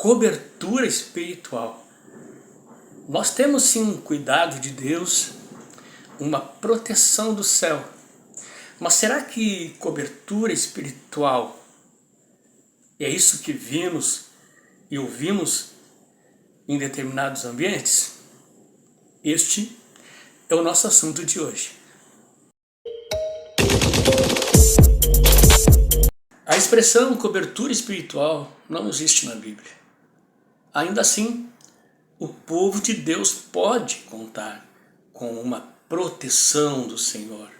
cobertura espiritual. Nós temos sim um cuidado de Deus, uma proteção do céu. Mas será que cobertura espiritual é isso que vimos e ouvimos em determinados ambientes? Este é o nosso assunto de hoje. A expressão cobertura espiritual não existe na Bíblia. Ainda assim, o povo de Deus pode contar com uma proteção do Senhor.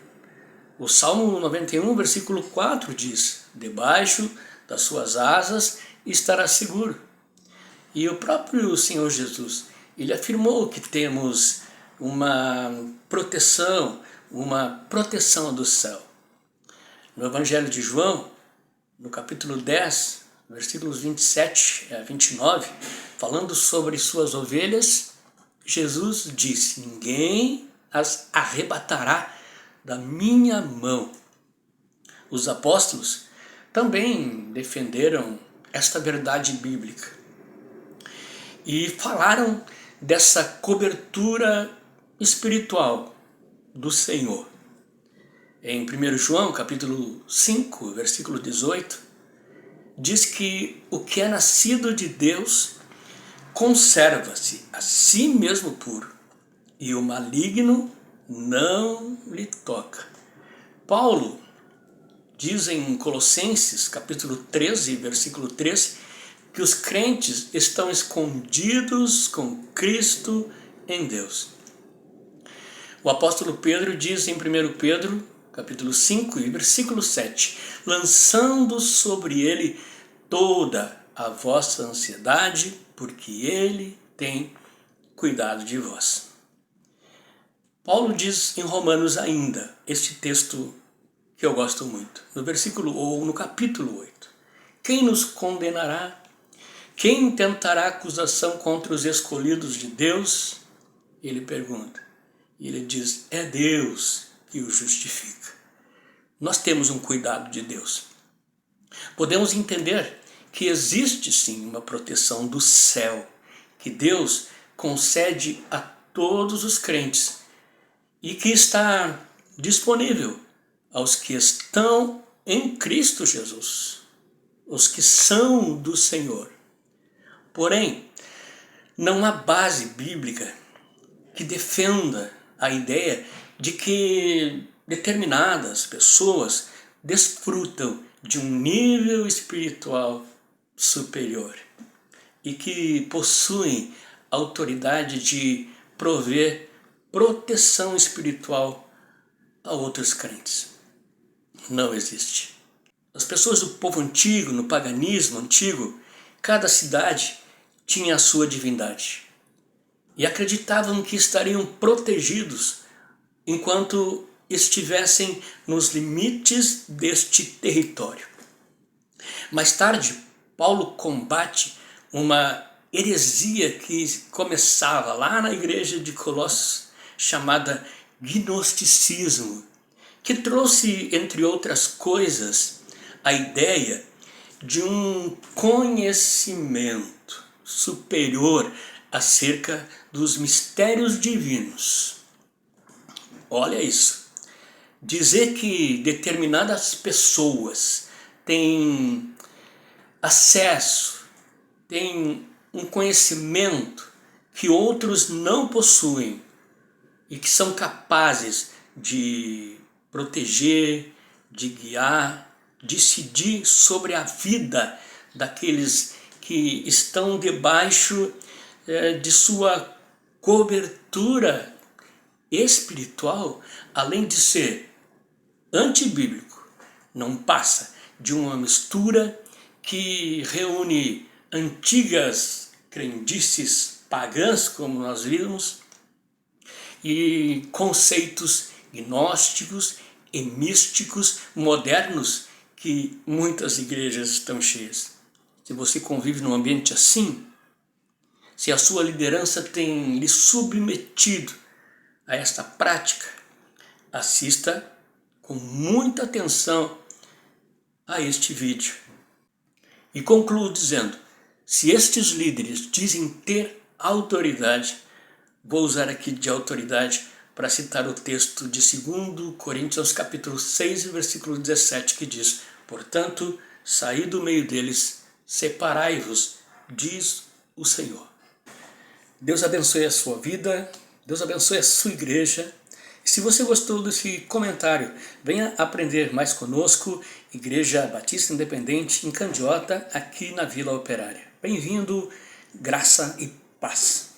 O Salmo 91, versículo 4 diz: debaixo das suas asas estará seguro. E o próprio Senhor Jesus, ele afirmou que temos uma proteção do céu. No Evangelho de João, no capítulo 10, versículos 27 a 29, falando sobre suas ovelhas, Jesus disse: ninguém as arrebatará da minha mão. Os apóstolos também defenderam esta verdade bíblica e falaram dessa cobertura espiritual do Senhor. Em 1 João, capítulo 5, versículo 18, diz que o que é nascido de Deus conserva-se a si mesmo puro, e o maligno não lhe toca. Paulo diz em Colossenses, capítulo 13, versículo 3, que os crentes estão escondidos com Cristo em Deus. O apóstolo Pedro diz em 1 Pedro, capítulo 5, versículo 7, lançando sobre ele toda a vossa ansiedade, porque ele tem cuidado de vós. Paulo diz em Romanos ainda, este texto que eu gosto muito, no capítulo 8, quem nos condenará? Quem tentará acusação contra os escolhidos de Deus? Ele pergunta. E ele diz, é Deus que o justifica. Nós temos um cuidado de Deus. Podemos entender que existe sim uma proteção do céu, que Deus concede a todos os crentes e que está disponível aos que estão em Cristo Jesus, os que são do Senhor. Porém, não há base bíblica que defenda a ideia de que determinadas pessoas desfrutam de um nível espiritual superior e que possuem autoridade de prover proteção espiritual a outros crentes. Não existe. As pessoas do povo antigo, no paganismo antigo, cada cidade tinha a sua divindade e acreditavam que estariam protegidos enquanto estivessem nos limites deste território. Mais tarde, Paulo combate uma heresia que começava lá na igreja de Colossos, chamada gnosticismo, que trouxe, entre outras coisas, a ideia de um conhecimento superior acerca dos mistérios divinos. Olha isso. Dizer que determinadas pessoas têm acesso, têm um conhecimento que outros não possuem e que são capazes de proteger, de guiar, decidir sobre a vida daqueles que estão debaixo de sua cobertura espiritual, além de ser antibíblico, não passa de uma mistura que reúne antigas crendices pagãs, como nós vimos, e conceitos gnósticos e místicos modernos que muitas igrejas estão cheias. Se você convive num ambiente assim, se a sua liderança tem lhe submetido a esta prática, assista com muita atenção a este vídeo. E concluo dizendo, Se estes líderes dizem ter autoridade, vou usar aqui de autoridade para citar o texto de 2 Coríntios capítulo 6, versículo 17, que diz: portanto, saí do meio deles, separai-vos, diz o Senhor. Deus abençoe a sua vida, Deus abençoe a sua igreja. E se você gostou desse comentário, venha aprender mais conosco, Igreja Batista Independente em Candiota, aqui na Vila Operária. Bem-vindo, graça e paz.